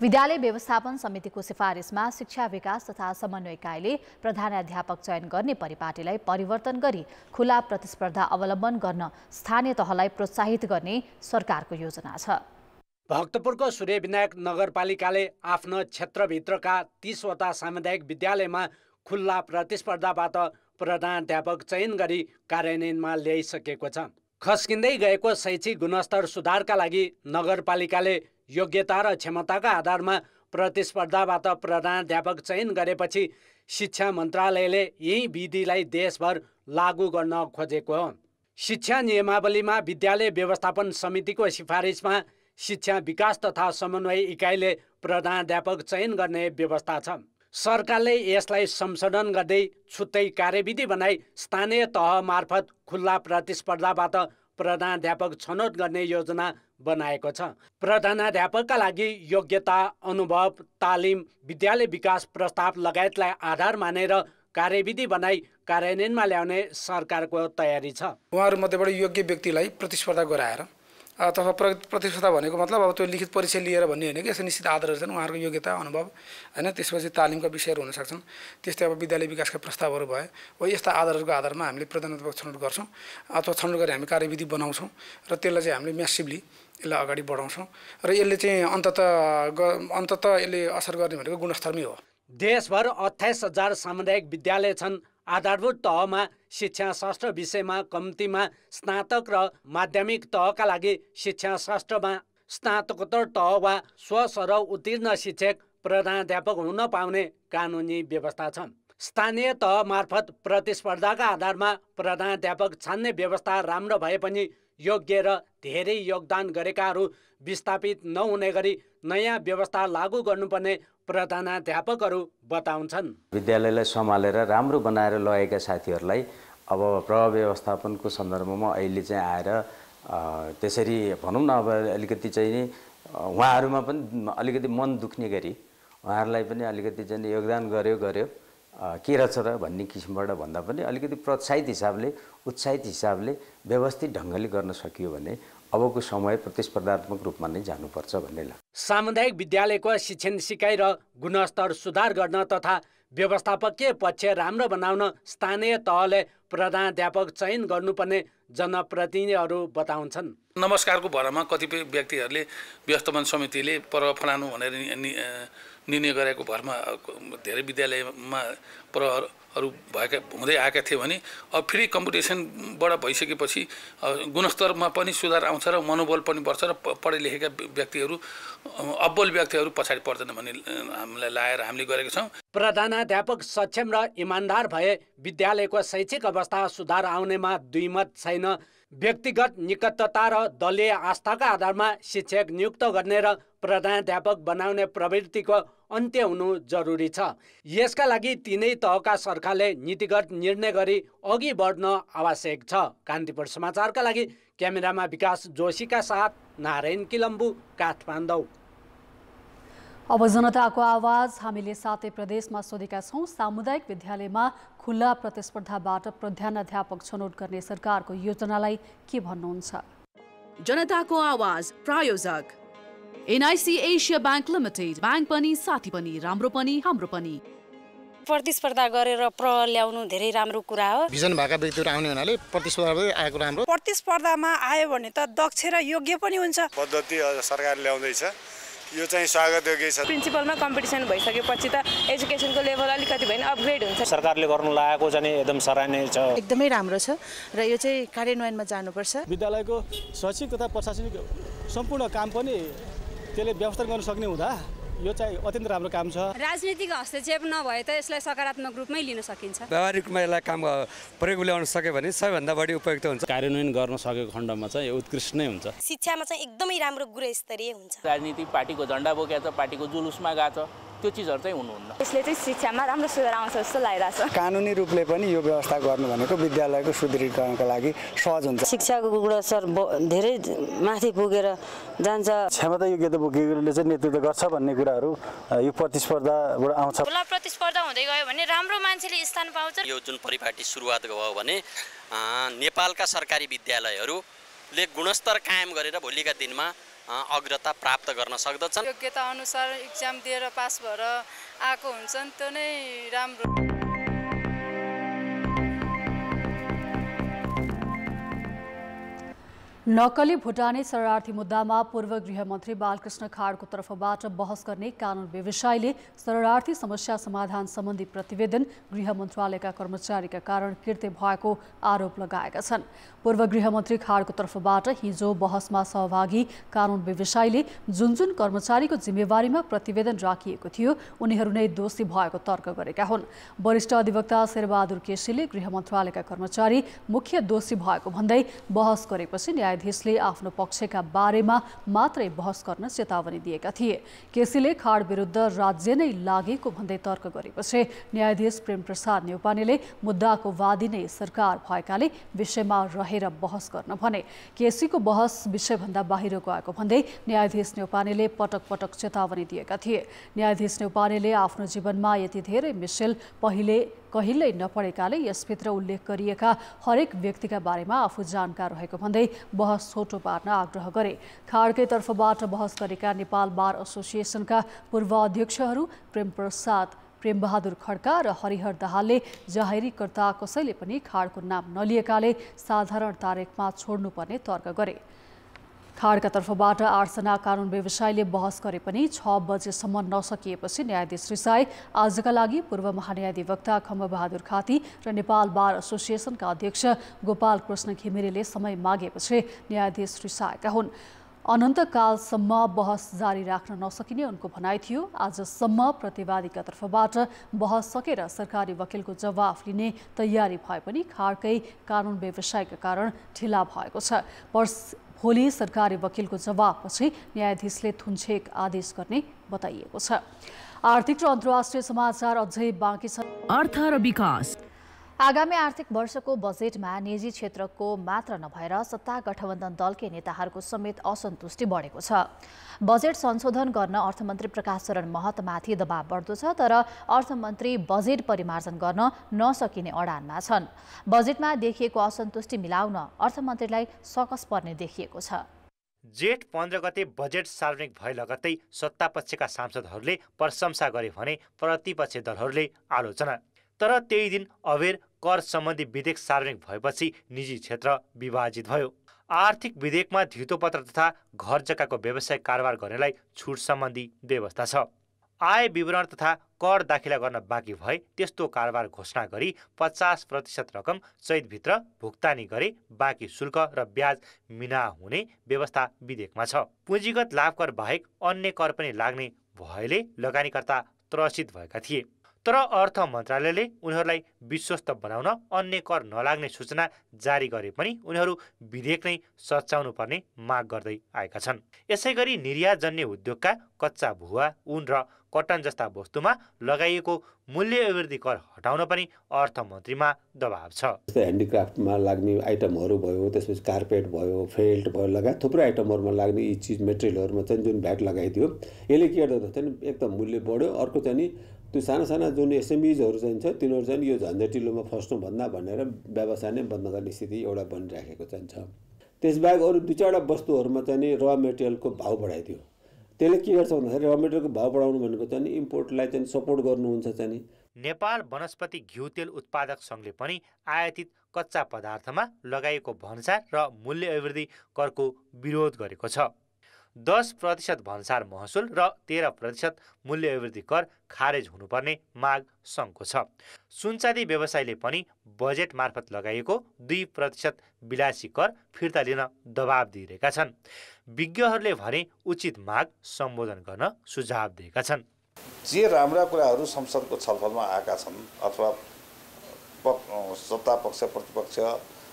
विद्यालय व्यवस्थापन समितिको सिफारिसमा शिक्षा विकास तथा समन्वय इकाइले प्रधानाध्यापक चयन गर्ने परिपाटीलाई परिवर्तन गरी खुला प्रतिस्पर्धा अवलम्बन गर्न स्थानीय तहलाई प्रोत्साहित गर्ने सरकारको योजना छ। भक्तपुरको सूर्यविनायक नगरपालिकाले आफ्नो क्षेत्रभित्रका 30 वटा सामुदायिक विद्यालयमा खुल्ला प्रतिस्पर्धाबाट प्रधानाध्यापक चयन गरी कार्यान्वयनमा ल्याइसकेको छ। खस्किँदै गएको शैक्षिक गुणस्तर सुधारका लागि नगरपालिकाले योग्यता र क्षमताका आधारमा प्रतिस्पर्धाबाट प्रधानाध्यापक चयन गरेपछि शिक्षा मन्त्रालयले यही विधिलाई देशभर लागू गर्न खोजेको हो। शिक्षा नियमावलीमा विद्यालय व्यवस्थापन समितिको सिफारिसमा शिक्षा विकास तथा समन्वय इकाइले प्रधानाध्यापक चयन गर्ने व्यवस्था छ। सरकारले यसलाई संशोधन गर्दै छुट्टै कार्यविधि बनाई स्थानीय तह मार्फत खुल्ला प्रतिस्पर्धाबाट प्रधानाध्यापक छनौट गर्ने योजना बनाएको छ। प्रधानाध्यापकका लागि योग्यता, अनुभव, तालिम, विद्यालय विकास प्रस्ताव लगायतलाई आधार मानेर कार्यविधि बनाई कार्यान्वयनमा ल्याउने सरकारको तयारी छ। उहाँहरूमध्येबाट योग्य व्यक्तिलाई प्रतिस्पर्धा गराएर अथवा प्रतिस्पर्धा भनेको मतलब अब त्यो लिखित परीक्षा लिएर भन्ने होइन कि यस्तो निश्चित आधारहरू छन् उहाँहरूको योग्यता अनुभव होइन त्यसपछि तालिमका विषयहरू हुन सक्छन् त्यस्तै अब विद्यालय विकासका प्रस्तावहरू भए हो यस्ता आधारहरूको आधारमा हामीले प्रतिनिधित्व छनौट गर्छौँ अथवा छनौट गरी हामी कार्यविधि बनाउँछौँ र त्यसलाई चाहिँ हामीले म्यासिभली यसलाई अगाडि बढाउँछौँ र यसले चाहिँ अन्ततः यसले असर गर्ने भनेको गुणस्तरमै हो। देशभर 28,000 सामुदायिक विद्यालय छन्। आधारभूत तहमा शिक्षाशास्त्र विषयमा कम्तीमा स्नातक र माध्यमिक तहका लागि शिक्षाशास्त्रमा स्नातकोत्तर तह वा स्वसरह उत्तीर्ण शिक्षक प्रधानाध्यापक हुन पाउने कानुनी व्यवस्था छ। स्थानीय तह मार्फत प्रतिस्पर्धाका आधारमा प्रधानाध्यापक छान्ने व्यवस्था राम्रो भए पनि योग्य र धेरै योगदान गरेकाहरू विस्थापित नहुने गरी नयाँ व्यवस्था लागू गर्नुपर्ने प्रधानाध्यापकहरू बताउँछन्। विद्यालयलाई सम्हालेर राम्रो बनाएर लगेका साथीहरूलाई अब प्रभाव व्यवस्थापनको सन्दर्भमा अहिले चाहिँ आएर त्यसरी भनौँ न अब अलिकति चाहिँ उहाँहरूमा पनि अलिकति मन दुख्ने गरी उहाँहरूलाई पनि अलिकति चाहिँ योगदान गर्यो के रहेछ र भन्ने किसिमबाट भन्दा पनि अलिकति प्रोत्साहित हिसाबले उत्साहित हिसाबले व्यवस्थित ढङ्गले गर्न सकियो भने अबको समय प्रतिस्पर्धात्मक रूपमा नै जानुपर्छ भन्ने लाग्छ। सामुदायिक विद्यालयको शिक्षण सिकाइ र गुणस्तर सुधार गर्न तथा व्यवस्थापकीय पक्ष राम्रो बनाउन स्थानीय तहले प्रधानाध्यापक चयन गर्नुपर्ने जनप्रतिनिधिहरू बताउँछन्। नमस्कारको भरमा कतिपय व्यक्तिहरूले व्यवस्थापन समितिले पर्व फलानु भनेर निर्णय गरेको भरमा धेरै विद्यालयमा पर्वहरू भएका हुँदै आएका थिए भने अब फेरि कम्पिटिसनबाट भइसकेपछि गुणस्तरमा पनि सुधार आउँछ र मनोबल पनि बढ्छ र पढे लेखेका व्यक्तिहरू अब्बल व्यक्तिहरू पछाडि पर्दैन भन्ने हामीलाई लागेर हामीले गरेका छौँ। प्रधानाध्यापक सक्षम र इमान्दार भए विद्यालयको शैक्षिक अवस्था सुधार आउनेमा दुई मत छैन। व्यक्तिगत निकटता र दलीय आस्थाका आधारमा शिक्षक नियुक्त गर्ने र प्रधानाध्यापक बनाउने प्रवृत्तिको अन्त्य हुनु जरुरी छ। यसका लागि तीनै तहका सरकारले नीतिगत निर्णय गरी अघि बढ्न आवश्यक छ। कान्तिपुर समाचारका लागि क्यामेरामा विकास जोशीका साथ नारायण किलम्बु, काठमाडौँ। अब जनताको आवाज हामीले सातै प्रदेशमा सोधेका छौँ। सामुदायिक विद्यालयमा खुल्ला प्रतिस्पर्धाबाट प्रधानाध्यापक छनौट गर्ने सरकारको योजनालाई के भन्नुहुन्छ? जनताको आवाज प्रायोजक NIC Asia bank limited. Bank पनि साथी पनि, राम्रो पनि हाम्रो पनि। प्रतिस्पर्धा गरेर ल्याउनु धेरै राम्रो कुरा हो। भिजन भएका व्यक्तिहरू आउने हुनाले प्रतिस्पर्धामै आएको राम्रो। प्रतिस्पर्धामा आयो भने त दक्ष र योग्य पनि हुन्छ। पद्धति सरकारले ल्याउँदैछ, यो चाहिँ स्वागतयोग्य छ। प्रिन्सिपलमा कम्पिटिसन भइसकेपछि त एजुकेसनको लेभल अलिकति भए अपग्रेड हुन्छ। सरकारले गर्नु लागेको चाहिँ एकदम सराहनीय छ, एकदमै राम्रो छ र यो चाहिँ कार्यान्वयनमा जानुपर्छ। विद्यालयको शैक्षिक तथा प्रशासनिक सम्पूर्ण काम पनि त्यसले व्यवस्था गर्न सक्ने हुँदा यो चाहिँ अत्यन्त राम्रो काम छ। राजनीतिक हस्तक्षेप नभए त यसलाई सकारात्मक रूपमै लिन सकिन्छ। व्यावहारिक रूपमा यसलाई काम प्रयोग ल्याउन सक्यो भने सबैभन्दा बढी उपयुक्त हुन्छ। कार्यान्वयन गर्न सकेको खण्डमा चाहिँ यो उत्कृष्ट नै हुन्छ। शिक्षामा चाहिँ एकदमै राम्रो गुणस्तरीय हुन्छ। राजनीतिक पार्टीको झन्डा बोकेको छ, पार्टीको जुलुसमा गएको छ, त्यो चिजहरू चाहिँ हुनुहुन्न। यसले चाहिँ शिक्षामा राम्रो सुधार आउँछ जस्तो लागिरहेछ। कानुनी रूपले पनि यो व्यवस्था गर्नु भनेको विद्यालयको सुदृढीकरणका लागि सहज हुन्छ। शिक्षाको गुणस्तर धेरै माथि पुगेर जान्छ। क्षमता योग्यता बोकेकोले चाहिँ नेतृत्व गर्छ भन्ने कुराहरू यो प्रतिस्पर्धाबाट आउँछ। खुला प्रतिस्पर्धा हुँदै गयो भने राम्रो मान्छेले स्थान पाउँछ। यो जुन परिपाटी सुरुवात भयो भने नेपालका सरकारी विद्यालयहरूले गुणस्तर कायम गरेर भोलिका दिनमा अग्रता प्राप्त गर्न सक्दछन्। योग्यता अनुसार इक्जाम दिएर पास भएर आएको हुन्छन्, त्यो नै राम्रो। नक्कली भुटानी शरणार्थी मुद्दामा पूर्व गृहमन्त्री बालकृष्ण खाडको तर्फबाट बहस गर्ने कानुन व्यवसायीले शरणार्थी समस्या समाधान सम्बन्धी प्रतिवेदन गृह मन्त्रालयका कर्मचारीका कारण कृत्य भएको आरोप लगाएका छन्। पूर्व गृहमन्त्री खाडको तर्फबाट हिजो बहसमा सहभागी कानुन व्यवसायीले जुन कर्मचारीको जिम्मेवारीमा प्रतिवेदन राखिएको थियो उनीहरू नै दोषी भएको तर्क गरेका हुन्। वरिष्ठ अधिवक्ता शेरबहादुर केसीले गृह मन्त्रालयका कर्मचारी मुख्य दोषी भएको भन्दै बहस गरेपछि न्यायाधीशले आफ्नो पक्षका बारेमा मात्रै बहस गर्न चेतावनी दिएका थिए। केसीले खाड विरुद्ध राज्य नै लागेको भन्दै तर्क गरेपछि न्यायाधीश प्रेमप्रसाद न्यौपानेले मुद्दाको वादी नै सरकार भएकाले विषयमा रहेर बहस गर्न भने। केसीको बहस विषयभन्दा बाहिर गएको भन्दै न्यायाधीश न्यौपानेले पटक पटक चेतावनी दिएका थिए। न्यायाधीश न्यौपानेले आफ्नो जीवनमा यति धेरै मिसेल पहिले कहिल्यै नपढेकाले यसभित्र उल्लेख गरिएका हरेक व्यक्तिका बारेमा आफू जानकार रहेको भन्दै बहस छोटो पार्न आग्रह गरे। खाडकै तर्फबाट बहस गरेका नेपाल बार एसोसिएसनका पूर्व अध्यक्षहरू प्रेमबहादुर खड्का र हरिहर दाहालले जाहेरीकर्ता कसैले पनि खाडको नाम नलिएकाले साधारण तारिखमा छोड्नुपर्ने तर्क गरे। खाडका तर्फबाट 8 जना कानुन व्यवसायीले बहस गरे पनि 6 बजेसम्म नसकिएपछि न्यायाधीश रिसाई आजका लागि पूर्व महान्यायाधिवक्ता खम्बबहादुर खाती र नेपाल बार एसोसिएसनका अध्यक्ष गोपाल कृष्ण घिमिरेले समय मागेपछि न्यायाधीश रिसाएका हुन्। अनन्तकालसम्म बहस जारी राख्न नसकिने उनको भनाइ थियो। आजसम्म प्रतिवादीका तर्फबाट बहस सकेर सरकारी वकिलको जवाफ लिने तयारी भए पनि खाडकै कानुन व्यवसायका कारण ढिला भएको छ। भोलि सरकारी वकिलको जवाफपछि न्यायाधीशले थुन्छेक आदेश गर्ने बताइएको छ। आर्थिक र अन्तर्राष्ट्रिय समाचार अझै बाँकी छ। अर्थ र विकास। आगामी आर्थिक वर्षको बजेटमा निजी क्षेत्रको मात्र नभएर सत्ता गठबन्धन दलकै नेताहरूको समेत असन्तुष्टि बढेको छ। बजेट संशोधन गर्न अर्थमन्त्री प्रकाश शरण महतमाथि दबाव बढ्दो छ, तर अर्थमन्त्री बजेट परिमार्जन गर्न नसकिने अडानमा छन्। बजेटमा देखिएको असन्तुष्टि मिलाउन अर्थमन्त्रीलाई सकस पर्ने देखिएको छ। जेठ 15 गते बजेट सार्वजनिक भए लगत्तै सत्तापक्षका सांसदहरूले प्रशंसा गरे भने प्रतिपक्षी दलहरूले आलोचना। तर त्यही दिन अबेर कर सम्बन्धी विधेयक सार्वजनिक भएपछि निजी क्षेत्र विभाजित भयो। आर्थिक विधेयकमा धितोपत्र तथा घर जग्गाको व्यावसायिक कारोबार गर्नेलाई छुट सम्बन्धी व्यवस्था छ। आय विवरण तथा कर दाखिला गर्न बाँकी भए त्यस्तो कारोबार घोषणा गरी 50% रकम चैतभित्र भुक्तानी गरे बाँकी शुल्क र ब्याज मिना हुने व्यवस्था विधेयकमा छ। पुँजीगत लाभ कर बाहेक अन्य कर पनि लाग्ने भएले लगानीकर्ता त्रसित भएका थिए। तर अर्थ मन्त्रालयले उनीहरूलाई विश्वस्त बनाउन अन्य कर नलाग्ने सूचना जारी गरे पनि उनीहरू विधेयक नै सच्याउनु पर्ने माग गर्दै आएका छन्। यसैगरी निर्यातजन्य उद्योगका कच्चा भुवा, ऊन र कटन जस्ता वस्तुमा लगाइएको मूल्य अभिवृद्धि कर हटाउन पनि अर्थमन्त्रीमा दबाव छ। ह्यान्डिक्राफ्टमा लाग्ने आइटमहरू भयो, त्यसपछि कार्पेट भयो, फेल्ट भयो, लगायत थुप्रै आइटमहरूमा लाग्ने यी चिज मेटेरियलहरूमा चाहिँ जुन भ्याट लगाइदियो यसले के गर्दा चाहिँ एकदम मूल्य बढ्यो। अर्को चाहिँ त्यो साना जुन एसएमइजहरू चाहिन्छ तिनीहरू चाहिँ यो झन्झटिलोमा फस्नुभन्दा भनेर व्यवसाय नै बन्द गर्ने स्थिति एउटा बनिराखेको चाहिन्छ। त्यसबाहेक अरू 2-4 वस्तुहरूमा चाहिँ र मेटेरियलको भाउ बढाइदियो। त्यसले के गर्छ भन्दाखेरि र मेटेरियलको भाउ बढाउनु भनेको चाहिँ इम्पोर्टलाई चाहिँ सपोर्ट गर्नुहुन्छ चाहिँ। नेपाल वनस्पति घिउ तेल उत्पादक सङ्घले पनि आयातित कच्चा पदार्थमा लगाइएको भन्सार र मूल्य अभिवृद्धि करको विरोध गरेको छ। 10% भन्सार महसुल र 13% मूल्य अभिवृद्धि कर खारेज हुनुपर्ने माग सङ्घको छ। सुनचाँदी व्यवसायले पनि बजेट मार्फत लगाइएको 2% विलासी कर फिर्ता लिन दबाब दिइरहेका छन्। विज्ञहरूले भने उचित माग सम्बोधन गर्न सुझाव दिएका छन्। जे राम्रा कुराहरू संसदको छलफलमा आएका छन् अथवा सत्ता पक्ष प्रतिपक्ष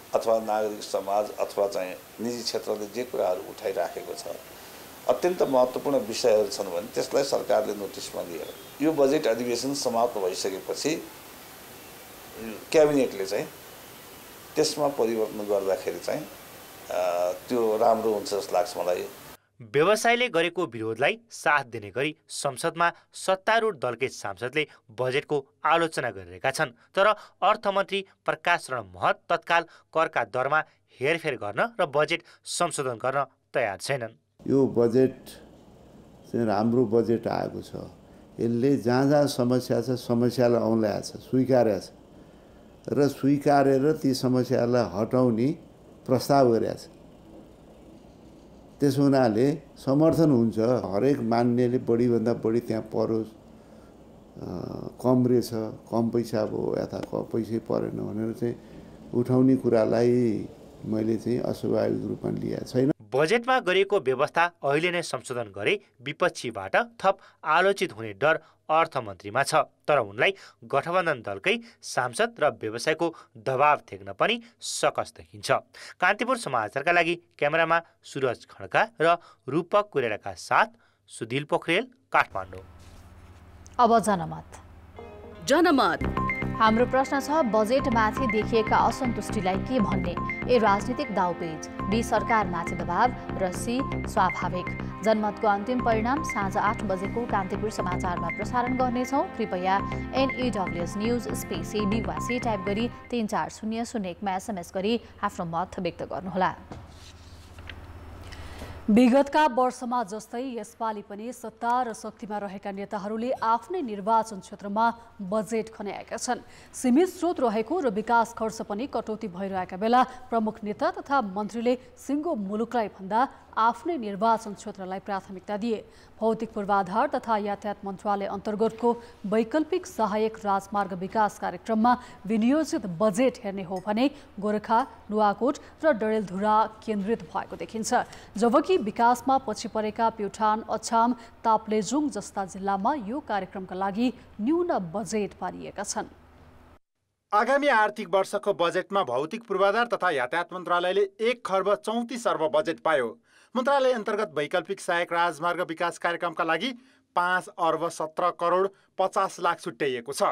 अथवा नागरिक समाज अथवा चाहिँ निजी क्षेत्रले जे कुराहरू उठाइराखेको छ अत्यन्त महत्त्वपूर्ण विषयहरू छन् भने त्यसलाई सरकारले नोटिसमा लिएर यो बजेट अधिवेशन समाप्त भइसकेपछि क्याबिनेटले चाहिँ त्यसमा परिवर्तन गर्दाखेरि चाहिँ त्यो राम्रो हुन्छ जस्तो लाग्छ मलाई। व्यवसायले गरेको विरोधलाई साथ दिने गरी संसदमा सत्तारूढ दलकै सांसदले बजेटको आलोचना गरिरहेका छन्। तर अर्थमन्त्री प्रकाश शरण महत तत्काल करका दरमा हेरफेर गर्न र बजेट संशोधन गर्न तयार छैनन्। यो बजेट चाहिँ राम्रो बजेट आएको छ। यसले जहाँ समस्या छ समस्यालाई औँल्याएको छ, स्वीकारेको छ र स्वीकारेर ती समस्यालाई हटाउने प्रस्ताव गरेको छ। त्यसो हुनाले समर्थन हुन्छ। हरेक मान्नेले बढीभन्दा बढी त्यहाँ परोस्, कम रहेछ, कम पैसा भयो या कम पैसै परेन भनेर चाहिँ उठाउने कुरालाई मैले चाहिँ अस्वाभाविक रूपमा लिएको छैन। बजेटमा गरिएको व्यवस्था अहिले नै संशोधन गरे विपक्षीबाट थप आलोचित हुने डर अर्थमन्त्रीमा छ। तर उनलाई गठबन्धन दलकै सांसद र व्यवसायको दबाव थेक्न पनि सकस देखिन्छ। कान्तिपुर समाचारका लागि क्यामेरामा सुरज खड्का र रूपक कुरेलाका साथ सुधिल पोखरेल, काठमाडौँ। अब जनमत। हाम्रो प्रश्न छ, बजेटमाथि देखिएका असन्तुष्टिलाई के भन्ने? ए राजनीतिक दाउपेच, बी सरकारमाथि दबाव र सी स्वाभाविक। जनमतको अन्तिम परिणाम साँझ 8 बजेको कान्तिपुर समाचारमा प्रसारण गर्नेछौँ। कृपया NEWS न्युज स्पेस निवासी टाइप गरी 34001मा SMS गरी आफ्नो मत व्यक्त गर्नुहोला। विगतका वर्षमा जस्तै यसपालि पनि सत्ता र शक्तिमा रहेका नेताहरूले आफ्नै निर्वाचन क्षेत्रमा बजेट खन्याएका छन्। सीमित स्रोत रहेको र विकास खर्च पनि कटौती भइरहेका बेला प्रमुख नेता तथा मन्त्रीले सिङ्गो मुलुकलाई भन्दा आफ्नै निर्वाचन क्षेत्रलाई प्राथमिकता दिए। भौतिक पूर्वाधार तथा यातायात मन्त्रालय अन्तर्गतको वैकल्पिक सहायक राजमार्ग विकास कार्यक्रममा विनियोजित बजेट हेर्ने हो भने गोरखा, नुवाकोट र डडेलधुरा केन्द्रित भएको देखिन्छ, जबकि विकासमा पछि परेका प्युठान, अछाम, ताप्लेजुङ जस्ता जिल्लामा यो कार्यक्रमका लागि न्यून बजेट पारिएका छन्। आगामी आर्थिक वर्षको बजेटमा भौतिक पूर्वाधार तथा यातायात मन्त्रालयले 1 खर्ब 34 अर्ब बजेट पायो। मन्त्रालय अन्तर्गत वैकल्पिक सहायक राजमार्ग विकास कार्यक्रमका लागि 5 अर्ब 17 करोड 50 लाख छुट्याइएको छ।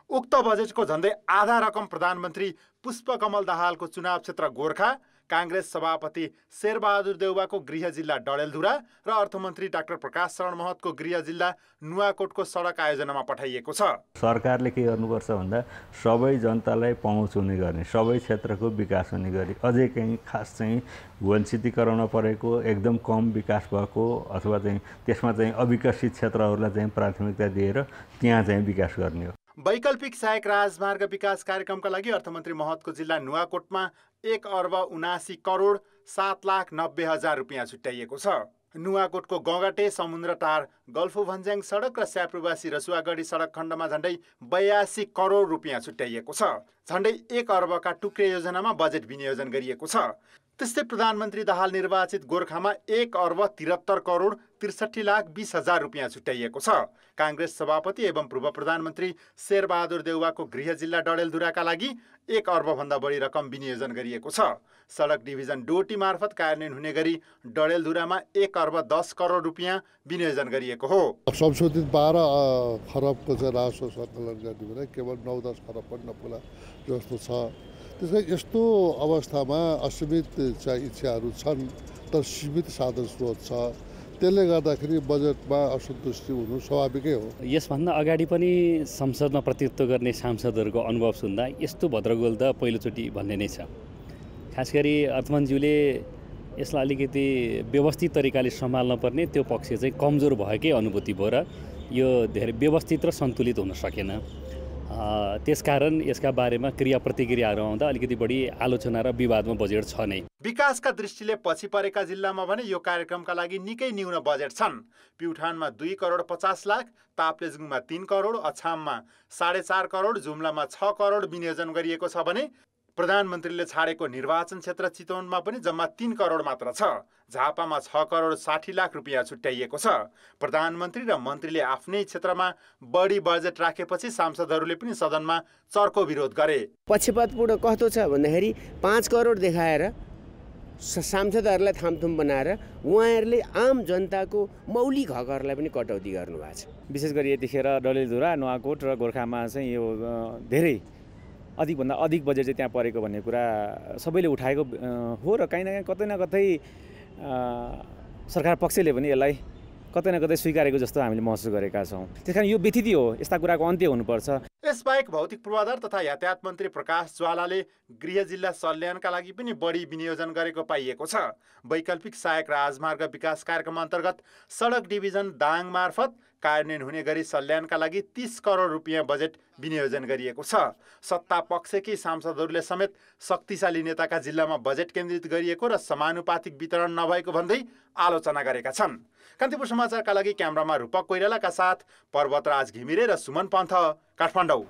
उक्त बजेटको झन्डै आधा रकम प्रधानमन्त्री पुष्पकमल दाहालको चुनाव क्षेत्र गोरखा, काङ्ग्रेस सभापति शेरबहादुर देउवाको गृह जिल्ला डडेलधुरा र अर्थमन्त्री डाक्टर प्रकाश शरण महतको गृह जिल्ला नुवाकोटको सडक आयोजनामा पठाइएको छ। सरकारले के गर्नुपर्छ भन्दा सबै जनतालाई पहुँच हुने गर्ने, सबै क्षेत्रको विकास हुने गरी, अझै कहीँ खास चाहिँ वञ्चितीकरण परेको, एकदम कम विकास भएको अथवा चाहिँ त्यसमा चाहिँ अविकसित क्षेत्रहरूलाई चाहिँ प्राथमिकता दिएर त्यहाँ चाहिँ विकास गर्ने हो। वैकल्पिक सहायक राजमार्ग विकास कार्यक्रमका लागि अर्थमन्त्री महतको जिल्ला नुवाकोटमा 1 अर्ब 79 करोड 7 लाख 90 हजार रुपियाँ छुट्याइएको छ। नुवाकोटको गौगाटे, समुद्रटार, गल्फो भन्ज्याङ सडक र स्याप्रुवासी रसुवागढी सडक खण्डमा झन्डै 82 करोड रुपियाँ छुट्याइएको छ। झन्डै 1 अर्बका टुक्रे योजनामा बजेट विनियोजन गरिएको छ। त्यस्तै प्रधानमन्त्री दाहाल निर्वाचित गोरखामा 1 अर्ब 73 करोड 63 लाख 20 हजार रुपियाँ छुट्याइएको छ। काङ्ग्रेस सभापति एवं पूर्व प्रधानमन्त्री शेरबहादुर देउवाको गृह जिल्ला डडेलधुराका लागि 1 अर्बभन्दा बढी रकम विनियोजन गरिएको छ। सडक डिभिजन डोटी मार्फत कार्यान्वयन हुने गरी डडेलधुरामा 1 अर्ब 10 करोड रुपियाँ विनियोजन गरिएको हो। संशोधित 12 खरबको चाहिँ राजस्व सङ्कलन गर्ने भने केवल 9-10 खरब पनि नपुग्ला जस्तो छ। त्यसै यस्तो अवस्थामा असीमित चाहिँ इच्छाहरू छन् तर सीमित साधन स्रोत छ। त्यसले गर्दाखेरि बजेटमा असन्तुष्टि हुनु स्वाभाविकै हो। यसभन्दा अगाडि पनि संसदमा प्रतिनिधित्व गर्ने सांसदहरूको अनुभव सुन्दा यस्तो भद्रगोल त पहिलोचोटि भन्ने नै छ। खास गरी अर्थमन्त्रीज्यूले यसलाई अलिकति व्यवस्थित तरिकाले सम्हाल्न पर्ने त्यो पक्ष चाहिँ कमजोर भएकै अनुभूति भयो र यो धेरै व्यवस्थित र सन्तुलित हुन सकेन। त्यसकारण यसका बारेमा क्रिया प्रतिक्रियाहरू आउँदा अलिकति बढी आलोचना र विवादमा बजेट छ नै। विकासका दृष्टिले पछि परेका जिल्लामा भने यो कार्यक्रमका लागि निकै न्यून बजेट छन्। प्युठानमा 2 करोड 50 लाख, ताप्लेजुङमा 3 करोड, अछाममा 4.5 करोड, जुम्लामा 6 करोड विनियोजन गरिएको छ भने प्रधानमन्त्रीले छाडेको निर्वाचन क्षेत्र चितवनमा पनि जम्मा 3 करोड मात्र छ। झापामा 6 करोड 60 लाख रुपियाँ छुट्याइएको छ। प्रधानमन्त्री र मन्त्रीले आफ्नै क्षेत्रमा बढी बजेट राखेपछि सांसदहरूले पनि सदनमा चर्को विरोध गरे। पक्षपातपूर्ण कस्तो छ भन्दाखेरि 5 करोड देखाएर सांसदहरूलाई थामथुम बनाएर उहाँहरूले आम जनताको मौलिक हकहरूलाई पनि कटौती गर्नुभएको छ। विशेष गरी यतिखेर डडेलधुरा, नुवाकोट र गोरखामा चाहिँ यो धेरै अधिकभन्दा अधिक बजेट चाहिँ त्यहाँ परेको भन्ने कुरा सबैले उठाएको हो र काहीँ न काहीँ कतै न कतै सरकार पक्षले पनि यसलाई कतै न कतै स्वीकारेको जस्तो हामीले महसुस गरेका छौँ। त्यसकारण यो व्यथिति हो, यस्ता कुराको अन्त्य हुनुपर्छ। यसबाहेक भौतिक पूर्वाधार तथा यातायात मन्त्री प्रकाश ज्वालाले गृह जिल्ला सल्यानका लागि पनि बढी विनियोजन गरेको पाइएको छ। वैकल्पिक सहायक राजमार्ग विकास कार्यक्रम अन्तर्गत सडक डिभिजन दाङ मार्फत कार्यान्वयन हुने गरी सल्यानका लागि 30 करोड रुपियाँ बजेट विनियोजन गरिएको छ। सत्ता पक्षकी सांसदहरूले समेत शक्तिशाली नेताका जिल्लामा बजेट केन्द्रित गरिएको र समानुपातिक वितरण नभएको भन्दै आलोचना गरेका छन्। कान्तिपुर समाचारका लागि क्यामेरामा रूपक कोइरालाका साथ पर्वतराज घिमिरे र सुमन पन्थ, काठमाडौँ।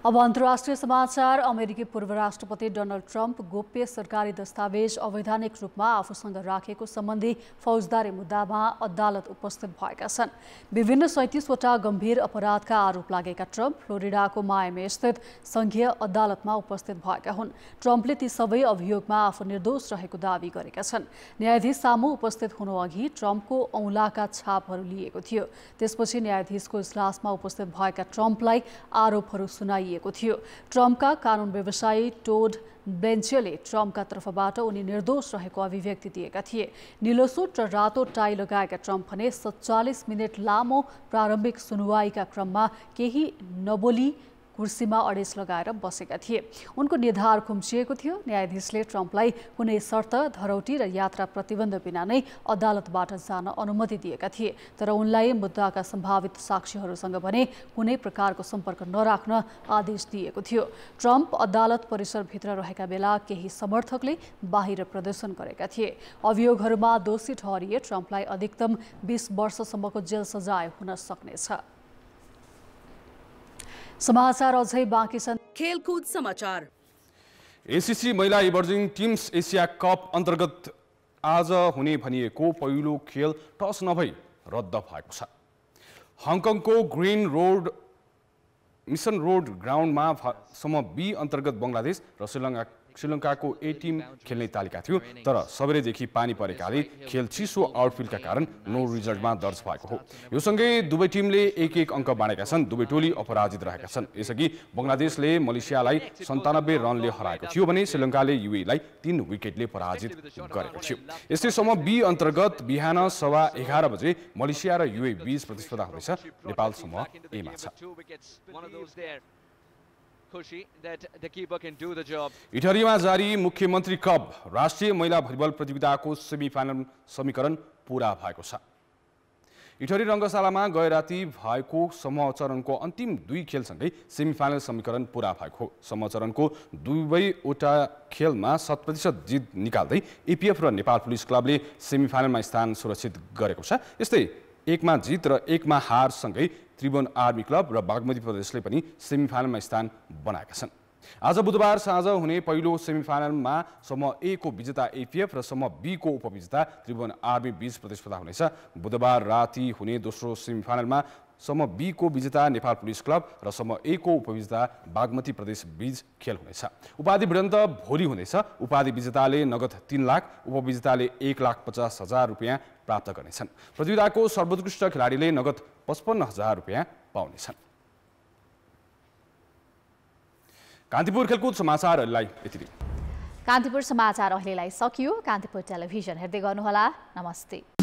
अब अन्तर्राष्ट्रिय समाचार। अमेरिकी पूर्व राष्ट्रपति डोनाल्ड ट्रम्प गोप्य सरकारी दस्तावेज अवैधानिक रूपमा आफूसँग राखेको सम्बन्धी फौजदारी मुद्दामा अदालत उपस्थित भएका छन्। विभिन्न 37वटा गम्भीर अपराधका आरोप लागेका ट्रम्प फ्लोरिडाको मायामी स्थित संघीय अदालतमा उपस्थित भएका हुन्। ट्रम्पले ती सबै अभियोगमा आफू निर्दोष रहेको दावी गरेका छन्। न्यायाधीश सामु उपस्थित हुनुअघि ट्रम्पको औँलाका छापहरू लिएको थियो। त्यसपछि न्यायाधीशको इजलासमा उपस्थित भएका ट्रम्पलाई आरोपहरू सुनाइए दिएको थियो। ट्रम्पका कानुन व्यवसायी टोड ब्लेन्चेले ट्रम्पका तर्फबाट उनी निर्दोष रहेको अभिव्यक्ति दिएका थिए। निलो सुट र रातो टाई लगाएका ट्रम्प भने 47 मिनट लामो प्रारम्भिक सुनवाईका क्रममा केही नबोली कुर्सीमा अडेस लगाएर बसेका थिए। उनको निधार खुम्चिएको थियो। न्यायाधीशले ट्रम्पलाई कुनै शर्त, धरौटी र यात्रा प्रतिबन्ध बिना नै अदालतबाट जान अनुमति दिएका थिए, तर उनलाई मुद्दाका सम्भावित साक्षीहरूसँग भने कुनै प्रकारको सम्पर्क नराख्न आदेश दिएको थियो। ट्रम्प अदालत परिसरभित्र रहेका बेला केही समर्थकले बाहिर प्रदर्शन गरेका थिए। अभियोगहरूमा दोषी ठहरिए ट्रम्पलाई अधिकतम 20 वर्षसम्मको जेल सजाय हुन सक्नेछ। समाचार अझै बाँकी छन्। खेलकुद समाचार। एसीसी महिला इमर्जिङ टिम्स एसिया कप अन्तर्गत आज हुने भनिएको पहिलो खेल टस नभई रद्द भएको छ। हङकङको ग्रिन रोड मिसन रोड ग्राउन्डमा समूह बी अन्तर्गत बङ्गलादेश र श्रीलङ्काको ए टिम खेल्ने तालिका थियो, तर सबैदेखि पानी परेकाले खेल चिसो आउटफिल्डका कारण नो रिजल्टमा दर्ज भएको हो। यो सँगै दुवै टिमले एक अङ्क बाँडेका छन्। दुवै टोली अपराजित रहेका छन्। यसअघि बङ्गलादेशले मलेसियालाई 97 रनले हराएको थियो भने श्रीलङ्काले युएईलाई 3 विकेटले पराजित गरेको थियो। यस्तै समूह बी अन्तर्गत बिहान 11:15 बजे मलेसिया र युएई बीच प्रतिस्पर्धा हुनेछ। नेपाल समूह ए मा छ। इटहरीमा जारी मुख्यमन्त्री कप राष्ट्रिय महिला भलिबल प्रतियोगिताको सेमिफाइनल समीकरण पूरा भएको छ। इटहरी रङ्गशालामा गए राति भएको समूह चरणको अन्तिम 2 खेलसँगै सेमिफाइनल समीकरण पूरा भएको हो। समूह चरणको दुवैवटा खेलमा 100% जित निकाल्दै एपीएफ र नेपाल पुलिस क्लबले सेमिफाइनलमा स्थान सुरक्षित गरेको छ। यस्तै 1 मा जित र 1 मा हार सँगै त्रिभुवन आर्मी क्लब र बागमती प्रदेशले पनि सेमिफाइनलमा स्थान बनाएका छन्। आज बुधबार साँझ हुने पहिलो सेमिफाइनलमा समूह ए को विजेता एपीएफ र समूह बी को उपविजेता त्रिभुवन आर्मी बीच प्रतिस्पर्धा हुनेछ। बुधबार राति हुने दोस्रो सेमिफाइनलमा समूह बी को विजेता नेपाल पुलिस क्लब र समूह ए को उपविजेता बागमती प्रदेश बीच खेल हुनेछ। उपाधि भिडन्त भोलि हुनेछ। उपाधि विजेताले नगद 3 लाख, उपविजेताले 1,50,000 रुपियाँ प्राप्त गर्नेछन्। प्रतियोगिताको सर्वोत्कृष्ट खेलाडीले नगद 55,000 रुपियाँ पाउनेछन्। कान्तिपुर खेलकुद समाचार अहिलेलाई यति नै। कान्तिपुर समाचार अहिलेलाई सकियो। कान्तिपुर टेलिभिजन हेर्दै गर्नुहोला। नमस्ते।